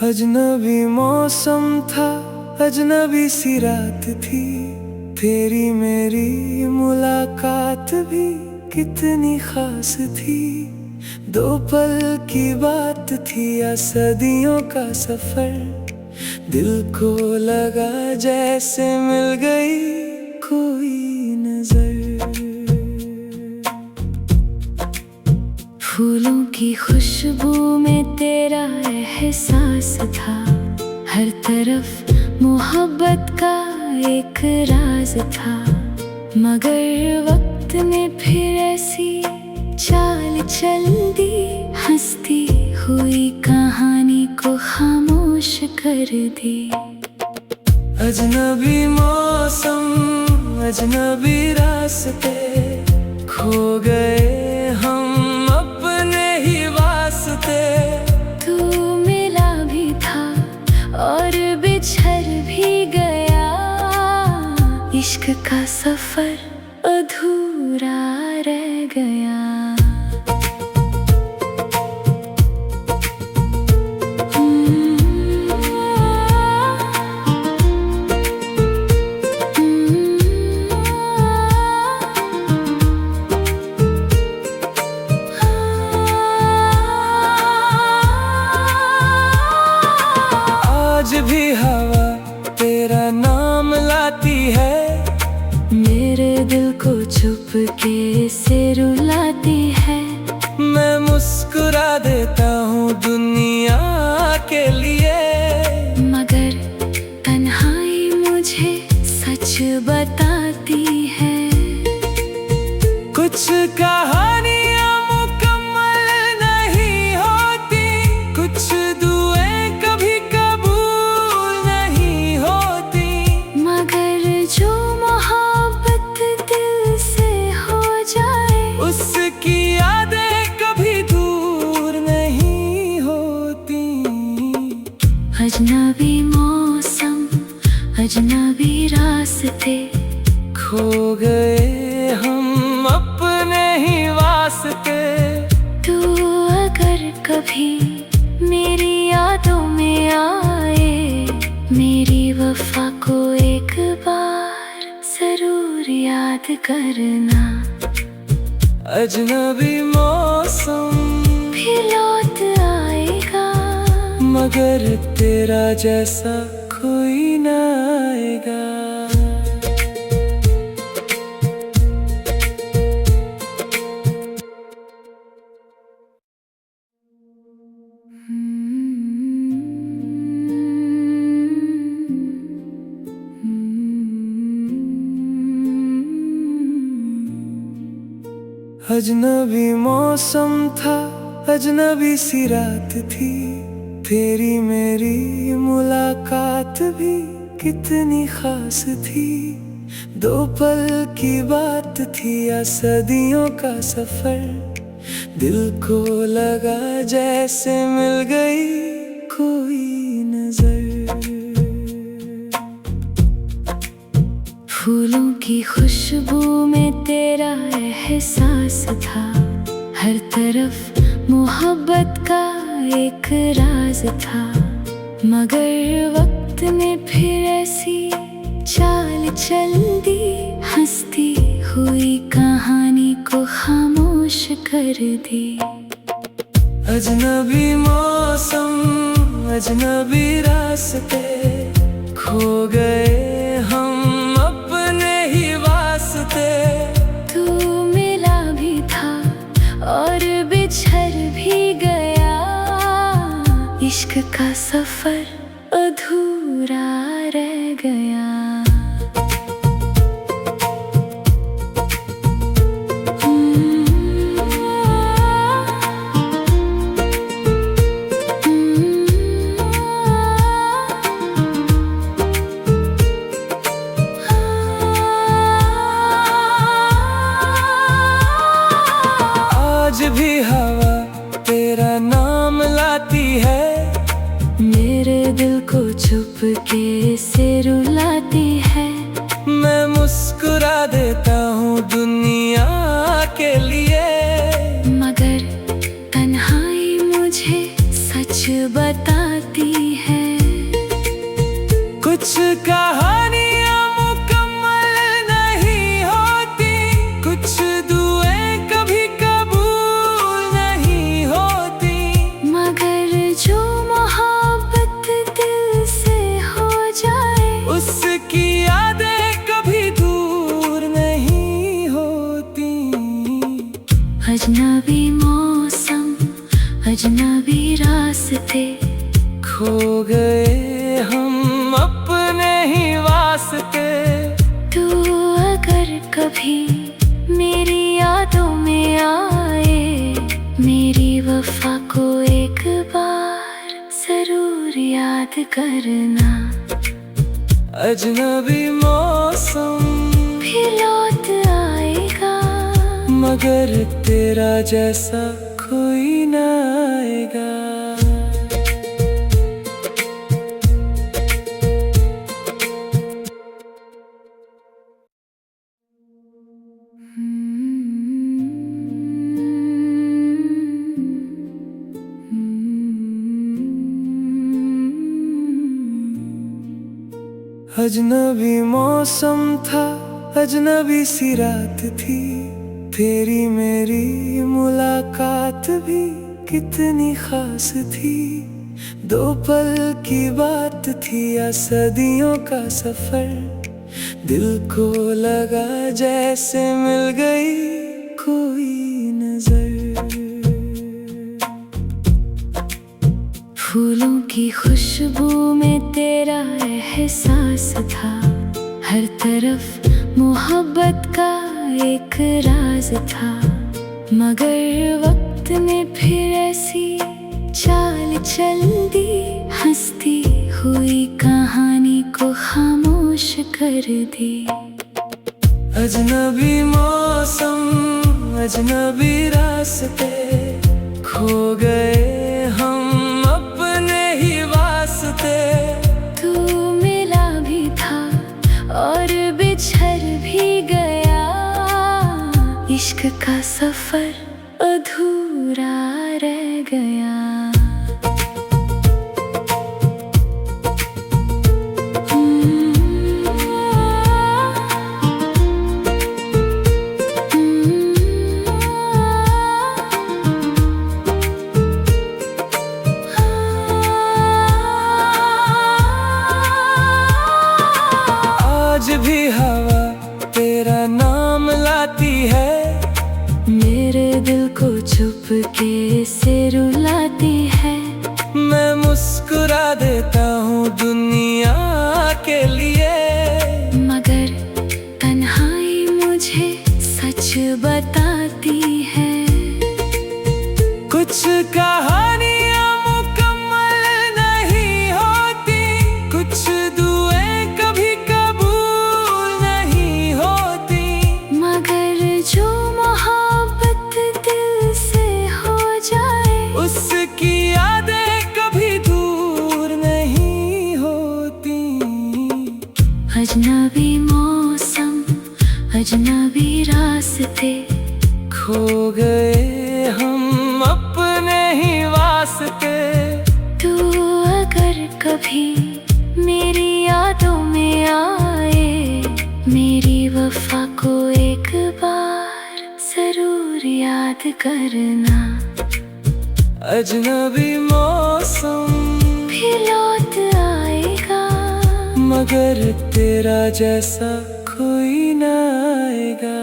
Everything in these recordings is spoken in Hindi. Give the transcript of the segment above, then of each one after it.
अजनबी मौसम था, अजनबी सी रात थी। तेरी मेरी मुलाकात भी कितनी खास थी। दो पल की बात थी या सदियों का सफर। दिल को लगा जैसे मिल गई कोई नजर। फूलों की खुशबू में तेरा एहसास था। हर तरफ मोहब्बत का एक राज था। मगर वक्त ने फिर ऐसी चाल चल दी, हंसती हुई कहानी को खामोश कर दी। अजनबी मौसम, अजनबी रास्ते, खो गए हम अपने ही वास्ते। तू मिला भी था और बिछड़ भी गया। इश्क का सफर अधूरा रह गया। आज भी हवा तेरा नाम लाती है। मेरे दिल को चुपके से रुलाती है। मैं मुस्कुरा देता हूँ दुनिया के लिए। मगर तन्हाई मुझे सच बताती है। कुछ कहानियाँ मुकम्मल नहीं होती, कुछ दुआएं कभी कबूल नहीं होती। मगर जो मोहब्बत दिल से हो जाए, उसकी यादें कभी दूर नहीं होती। अजनबी मौसम, अजनबी रास्ते, खो गए हम अपने ही वास्ते। तू अगर कभी मेरी यादों में आए, मेरी वफा को एक बार जरूर याद करना। अजनबी मौसम भी लौट आएगा, मगर तेरा जैसा कोई ना आएगा। अजनबी मौसम था, अजनबी सी रात थी। तेरी मेरी मुलाकात भी कितनी खास थी। दो पल की बात थी या सदियों का सफर। दिल को लगा जैसे मिल गई कोई नजर। फूलों की खुशबू में तेरा एहसास था। हर तरफ मोहब्बत का एक राज था। मगर वक्त ने फिर ऐसी चाल चल दी, हंसती हुई कहानी को खामोश कर दी। अजनबी मौसम, अजनबी रास्ते, खो गए हम अपने ही वास्ते। तू मिला भी था और बिछड़ भी गया। इश्क का सफर अधूरा रह गया। आज भी हवा तेरा नाम लाती है। मेरे दिल को चुपके से रुलाती है। मैं मुस्कुरा देता हूँ दुनिया के लिए। मगर तन्हाई मुझे सच बताती है। कुछ कहानियां मुकम्मल नहीं होती, कुछ दुआएं कभी कबूल नहीं होती, मगर जो मोहब्बत दिल से हो जाए उसकी यादें कभी दूर नहीं होती। अजनबी मौसम, अजनबी रास्ते, खो गए हम अपने ही वास्ते। तू अगर कभी मेरी यादों में आए, मेरी वफा को एक बार जरूर याद करना। अजनबी मौसम भी लौट आएगा, मगर तेरा जैसा कोई ना आएगा। अजनबी मौसम था, अजनबी सी रात थी, तेरी मेरी मुलाकात भी कितनी खास थी। दो पल की बात थी या सदियों का सफर, दिल को लगा जैसे मिल गई कोई नजर। फूलों की खुशबू में तेरा एहसास था, हर तरफ मोहब्बत का एक राज था, मगर वक्त ने फिर ऐसी चाल चल दी, हंसती हुई कहानी को खामोश कर दी। अजनबी मौसम, अजनबी रास्ते, खो गए हम अपने ही वास्ते। तू मिला भी था और बिछड़ भी गया, इश्क का सफर अधूरा रह गया। आज भी हवा तेरा नाम लाती है, मेरे दिल को चुपके से रुलाती है। मैं मुस्कुरा देता हूँ दुनिया के लिए, मगर तन्हाई मुझे सच बताती है। कुछ कहानियां मुकम्मल नहीं होती, कुछ दुआएं कभी कबूल नहीं होती, मगर जो मोहब्बत दिल से हो जाए उसकी यादें कभी दूर नहीं होती। अजनबी मौसम, अजनबी रास्ते, खो गए हम अपने ही वास्ते। तू अगर कभी मेरी यादों में आए, मेरी वफा को एक बार जरूर याद करना। अजनबी मौसम भी लौट आएगा, मगर तेरा जैसा कोई ना आएगा।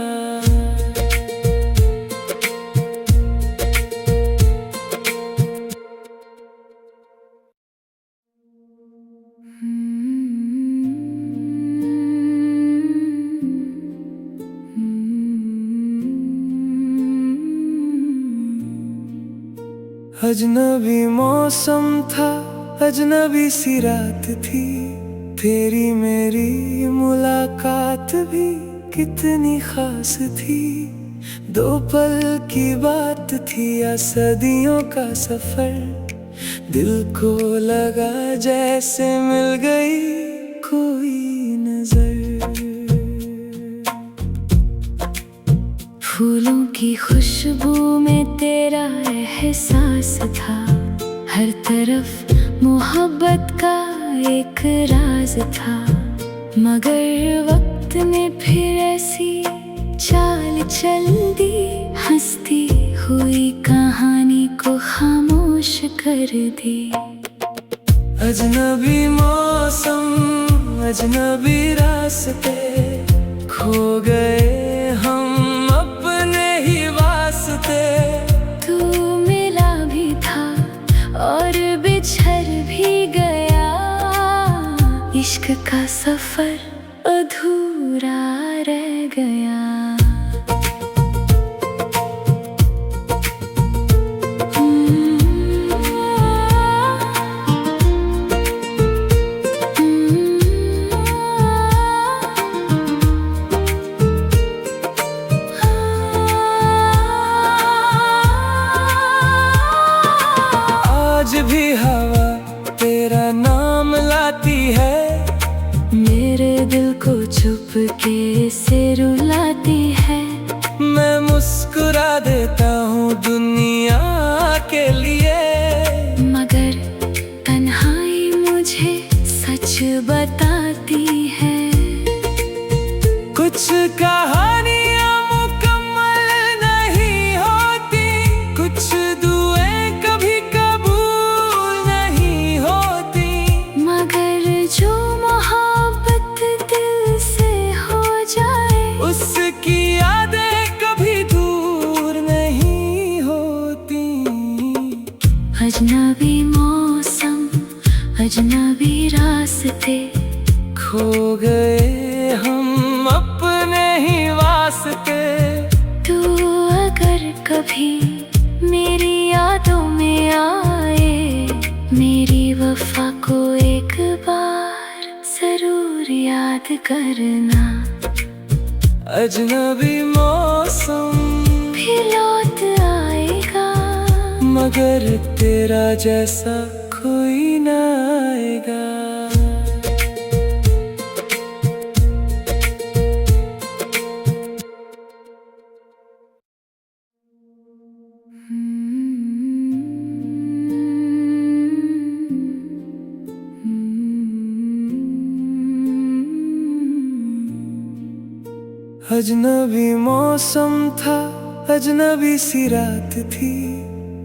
अजनबी मौसम था, अजनबी सी रात थी, तेरी मेरी मुलाकात भी कितनी खास थी। दो पल की बात थी या सदियों का सफर, दिल को लगा जैसे मिल गई कोई नजर। फूलों की खुशबू में तेरा एहसास था, हर तरफ मोहब्बत का एक राज था, मगर वक्त ने फिर ऐसी चाल चल दी, हंसती हुई कहानी को खामोश कर दी। अजनबी मौसम, अजनबी रास्ते, खो गए हम अपने ही वास्ते। तू मिला भी था और बिछड़ भी गया, इश्क का सफर अधूरा रह गया। आज भी हवा तेरा नाम लाती है, मेरे दिल को चुपके से रुलाती है। मैं मुस्कुरा देता हूँ दुनिया के लिए, मगर तन्हाई मुझे सच बताती है। कुछ कहानियाँ मुकम्मल नहीं होती, कुछ दुआएं कभी कबूल नहीं होती, मगर जो मोहब्बत दिल से हो जाए, उसकी यादें कभी दूर नहीं होती। अजनबी मौसम, अजनबी रास्ते, खो गए हम अपने ही वास्ते। तू अगर कभी मेरी यादों में आए, मेरी वफा को एक बार जरूर याद करना। अजनबी मौसम भी लौट आएगा, मगर तेरा जैसा कोई ना आएगा। अजनबी मौसम था, अजनबी सी रात थी,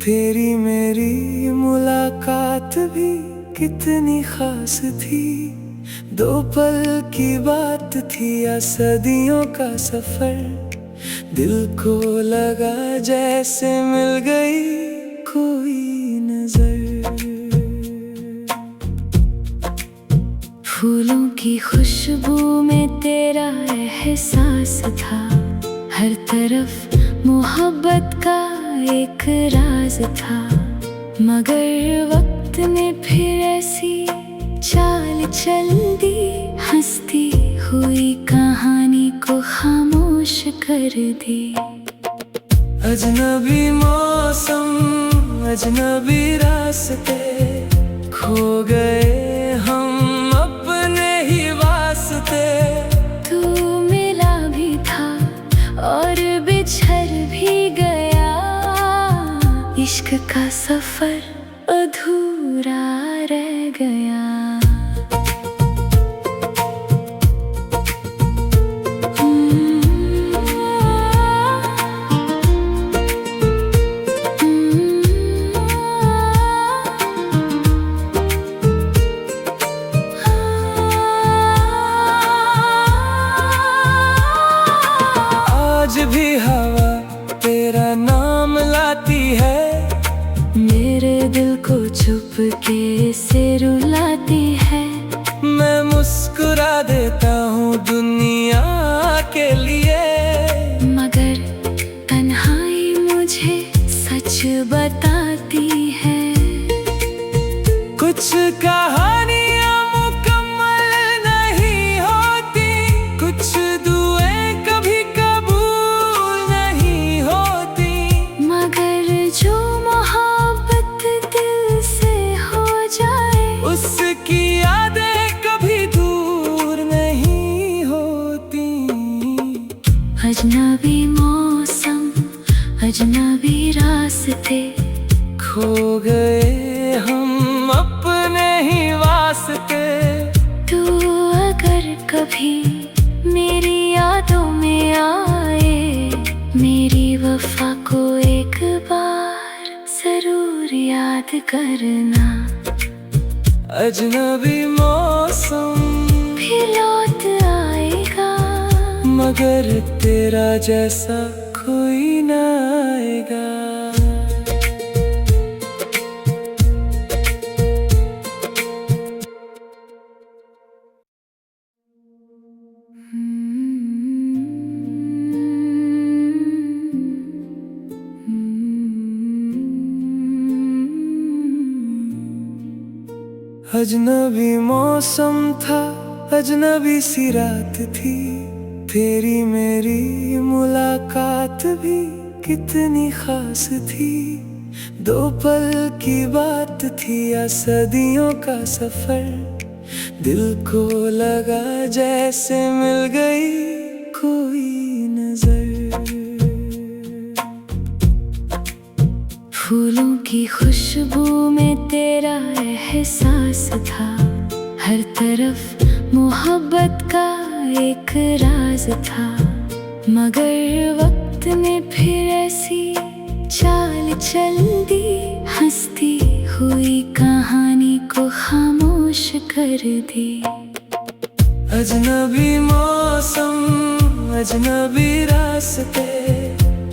तेरी मेरी मुलाकात भी कितनी खास थी। दो पल की बात थी या सदियों का सफर, दिल को लगा जैसे मिल गई कोई नजर। फूलों की खुशबू में तेरा एहसास था, हर तरफ मोहब्बत का एक राज था, मगर वक्त ने फिर ऐसी चाल चल दी, हंसती हुई कहानी को खामोश कर दी। अजनबी मौसम, अजनबी रास्ते, खो गए हम अपने ही वास्ते। तू मिला भी था और बिछड़ भी गया, इश्क का सफर अधूरा रह गया। आज भी हवा तेरा नाम लाती है, मेरे दिल को चुपके से रुलाती है। मैं मुस्कुरा देता हूँ दुनिया के लिए, मगर तन्हाई मुझे सच बताती है। कुछ कहानियाँ मुकम्मल नहीं होती, कुछ दुआएं कभी कबूल नहीं होती, मगर जो मोहब्बत दिल से हो जाए, उसकी यादें कभी दूर नहीं होती। अजनबी मौसम, अजनबी रास्ते, खो गए हम अपने ही वास्ते। कभी मेरी यादों में आए, मेरी वफा को एक बार जरूर याद करना। अजनबी मौसम भी लौट आएगा, मगर तेरा जैसा कोई ना आएगा। अजनबी मौसम था, अजनबी सी रात थी, तेरी मेरी मुलाकात भी कितनी खास थी। दो पल की बात थी या सदियों का सफर, दिल को लगा जैसे मिल गई कोई नजर। फूलों की खुशबू में तेरा एहसास था, हर तरफ मोहब्बत का एक राज था। मगर वक्त ने फिर ऐसी चाल चल दी, हंसती हुई कहानी को खामोश कर दी। अजनबी मौसम, अजनबी रास्ते,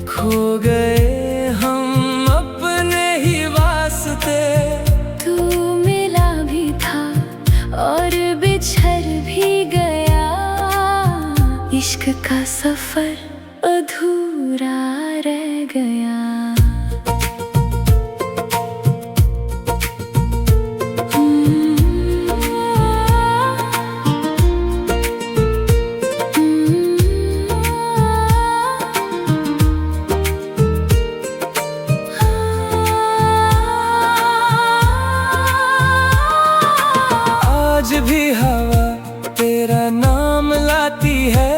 खो गए हम अपने ही वास्ते। तू मिला भी था और बिछड़ भी गया, इश्क का सफर अधूरा रह गया। आज भी हवा तेरा नाम लाती है,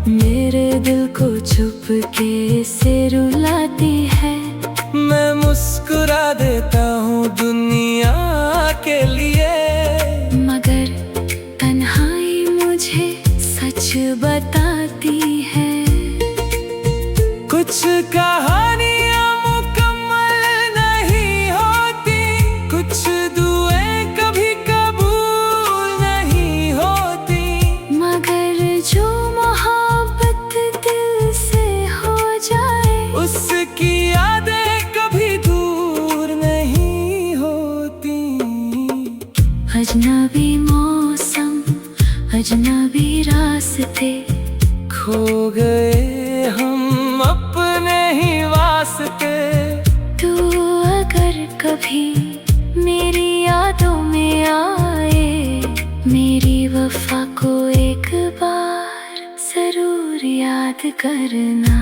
मेरे दिल को चुपके से रुलाती है। मैं मुस्कुरा देता हूँ दुनिया के लिए, मगर तन्हाई मुझे सच बताती है। कुछ कहानियाँ मुकम्मल नहीं होती, कुछ दुआएं कभी कबूल नहीं होती। मगर जो मोहब्बत दिल से हो जाए, उसकी यादें कभी दूर नहीं होती। अजनबी मौसम, अजनबी रास्ते, खो गए हम अपने ही वास्ते। तू अगर कभी मेरी यादों में आए, मेरी वफा को एक बार जरूर याद करना।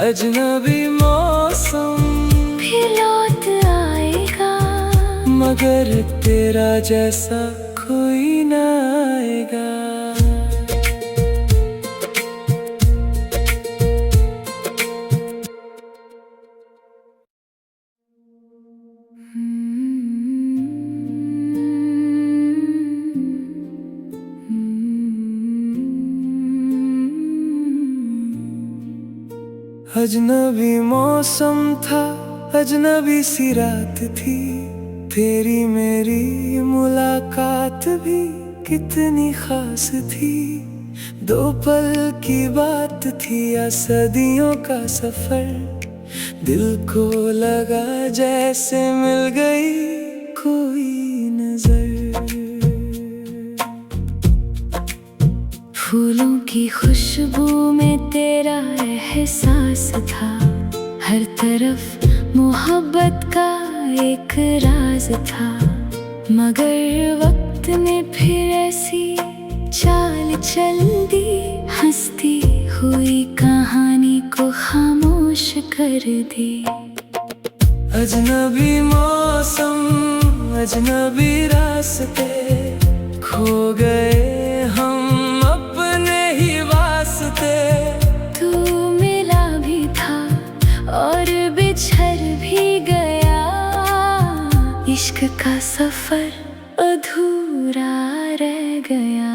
अजनबी मौसम भी लौट आएगा, मगर तेरा जैसा कोई ना आएगा। अजनबी मौसम था, अजनबी सी रात थी, तेरी मेरी मुलाकात भी कितनी खास थी। दो पल की बात थी या सदियों का सफर, दिल को लगा जैसे मिल गई कोई नजर। फूलों की खुशबू में तेरा एहसास था, हर तरफ मोहब्बत का एक राज था। मगर वक्त ने फिर ऐसी चाल चल दी, हंसती हुई कहानी को खामोश कर दी। अजनबी मौसम, अजनबी रास्ते, खो गए हम अपने ही वास्ते। तू मिला भी था और बिछड़ भी गया, इश्क का सफर अधूरा रह गया।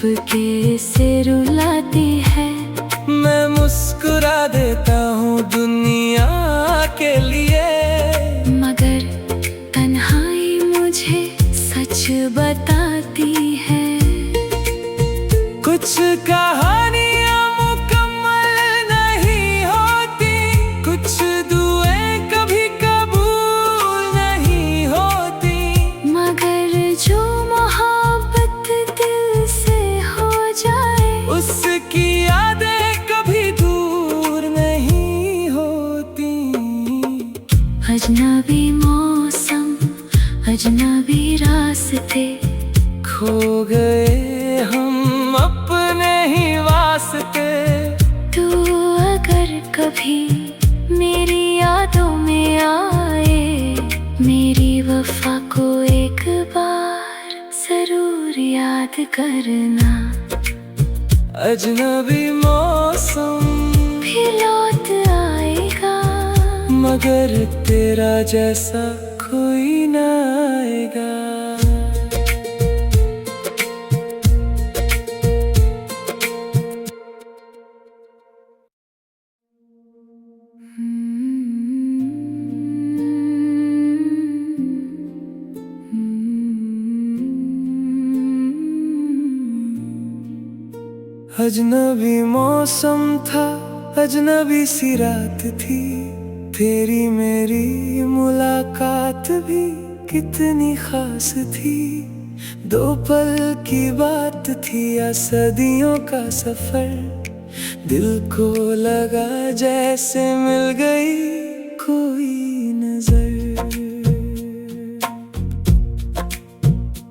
चुपके से रुलाती है। मैं मुस्कुरा देता हूँ दुनिया के लिए, मगर तन्हाई मुझे सच बताती है। कुछ कहानियाँ मुकम्मल नहीं होती, कुछ दुआएं कभी कबूल नहीं होती, मगर जो मोहब्बत दिल से हो जाए उसकी यादें कभी दूर नहीं होती। अजनबी मौसम, अजनबी रास्ते, खो गए हम अपने ही वास्ते। तू अगर कभी मेरी यादों में आए, मेरी वफा को एक बार जरूर याद करना। अजनबी मौसम भी लौट आएगा, मगर तेरा जैसा कोई ना आएगा। अजनबी मौसम था, अजनबी सी रात थी, तेरी मेरी मुलाकात भी कितनी खास थी। दो पल की बात थी या सदियों का सफर, दिल को लगा जैसे मिल गई कोई नजर।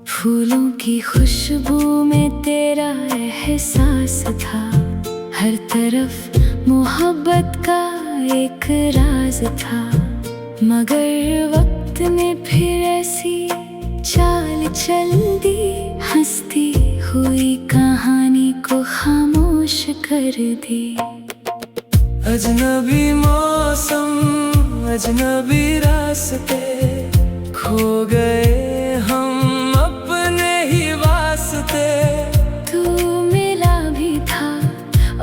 फूलों की खुशबू में तेरा एहसास था, हर तरफ मोहब्बत का एक राज था। मगर वक्त ने फिर ऐसी चाल चल दी, हंसती हुई कहानी को खामोश कर दी। अजनबी मौसम, अजनबी रास्ते, खो गए हम अपने ही वास्ते। तू मिला भी था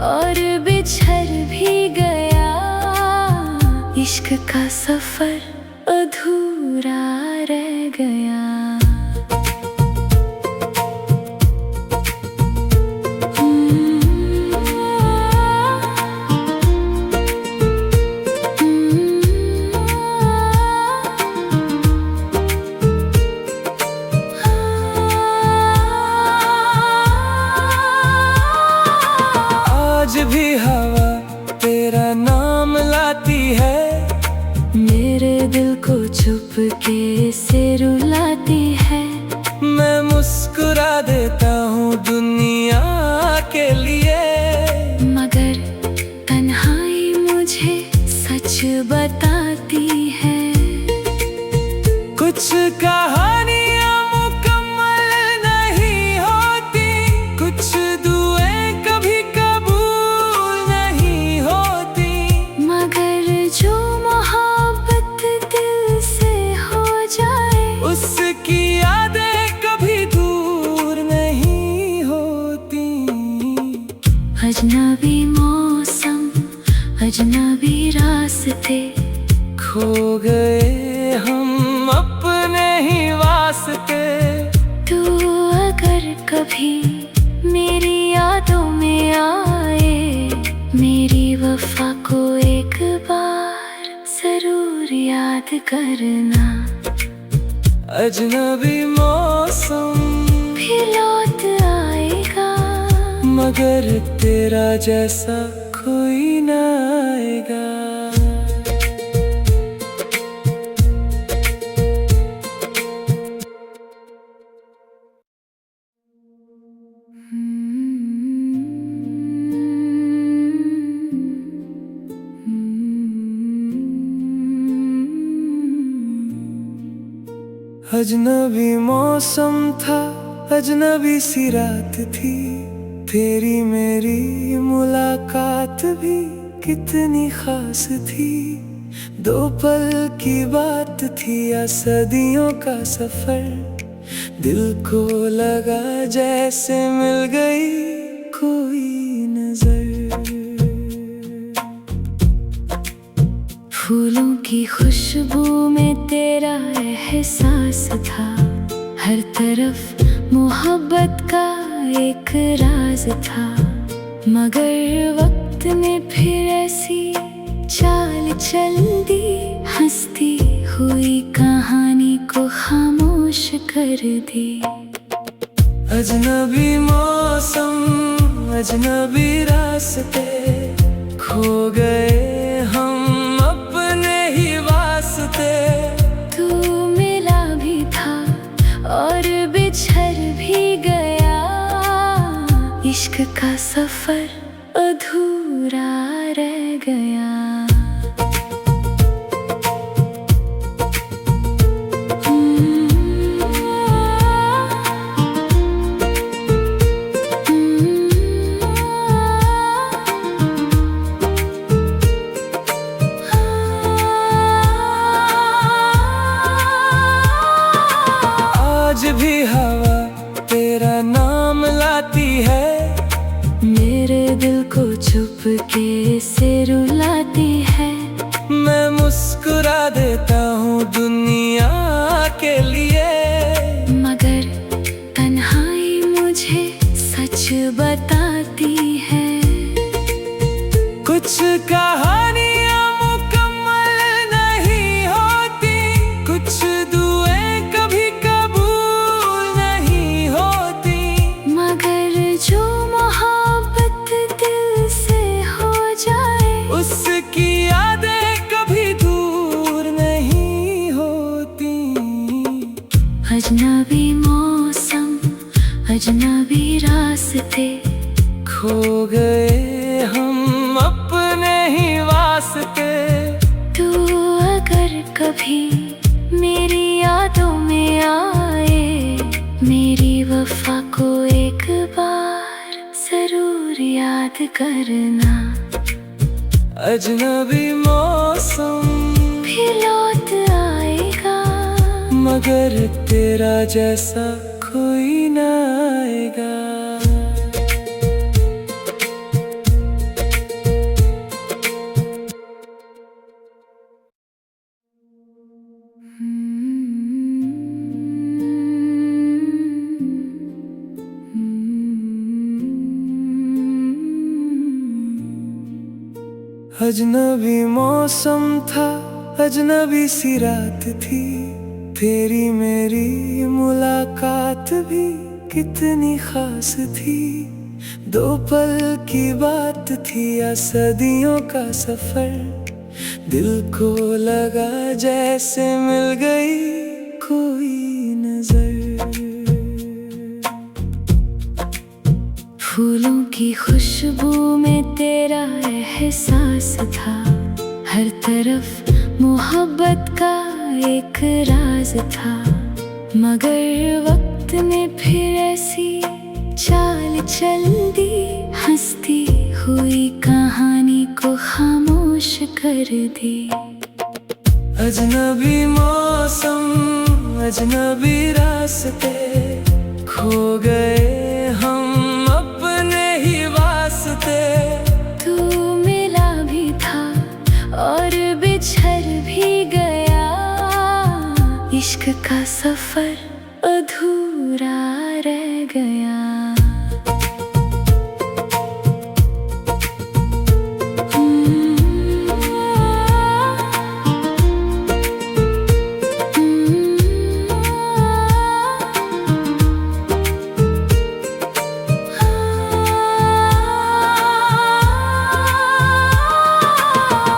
और बिछड़ भी गया, इश्क का सफर अधूरा रह गया। आज भी हवा तेरा नाम लाती है, मेरे दिल को चुपके से रुलाती है। मैं मुस्कुरा देता हूँ दुनिया के लिए, मगर तन्हाई मुझे सच बताती है। कुछ कहानियाँ मुकम्मल नहीं होती, कुछ दुआएं कभी कबूल नहीं होती, मगर जो मोहब्बत दिल से हो जाए उसकी यादें कभी दूर नहीं होती। अजनबी मौसम, अजनबी रास्ते, खो गए हम अपने ही वास्ते। तू अगर कभी मेरी यादों में आए, मेरी वफा को एक बार जरूर याद करना। अजनबी मौसम भी लौट आएगा, मगर तेरा जैसा कोई ना आएगा। अजनबी मौसम था, अजनबी सी रात थी, तेरी मेरी मुलाकात भी कितनी खास थी। दो पल की बात थी या सदियों का सफर, दिल को लगा जैसे मिल गई कोई नजर। फूलों की खुशबू में तेरा एहसास था, हर तरफ मोहब्बत का एक राज था। मगर वक्त ने फिर ऐसी चाल चल दी, हंसती हुई कहानी को खामोश कर दी। अजनबी मौसम, अजनबी रास्ते, खो गए हम अपने ही वास्ते। तू मिला भी था और बिछड़ भी गया, इश्क का सफर अधूरा रह गया। आज भी हवा तेरा नाम लाती है, मेरे दिल को चुपके से रुलाती है। मैं मुस्कुरा देता हूँ दुनिया के लिए, मगर तन्हाई मुझे सच बताती है। कुछ कहानियाँ मुकम्मल नहीं होती, कुछ दुआएं कभी कबूल नहीं होती। मगर जो मोहब्बत दिल से हो जाए, उसकी यादें कभी दूर नहीं होती। अजनबी मौसम, अजनबी रास्ते, खो गए हम अपने ही वास्ते। तू अगर कभी मेरी यादों में आए, मेरी वफा को एक बार जरूर याद करना। अजनबी मौसम भी लौट आएगा, मगर तेरा जैसा कोई ना आएगा। अजनबी मौसम था, अजनबी सी रात थी, तेरी मेरी मुलाकात भी कितनी खास थी। दो पल की बात थी या सदियों का सफर, दिल को लगा जैसे मिल गई कोई नजर। फूलों की खुशबू में तेरा एहसास था, हर तरफ मोहब्बत का एक राज था। मगर वक्त ने फिर ऐसी चाल चल दी, हंसती हुई कहानी को खामोश कर दी। अजनबी मौसम, अजनबी रास्ते, खो गए हम अपने ही वास्ते। तू मिला भी था और बिछड़ भी गया, इश्क का सफर अधूरा रह गया।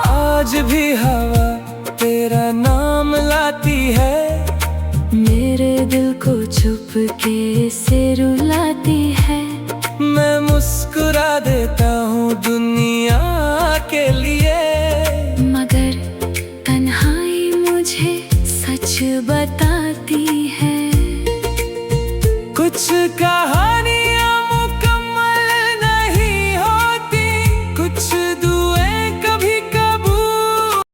आज भी हवा तेरा नाम लाती है, मेरे दिल को चुपके से रुलाती है। मैं मुस्कुरा देता हूँ दुनिया के लिए, मगर तन्हाई मुझे सच बताती है। कुछ कहानी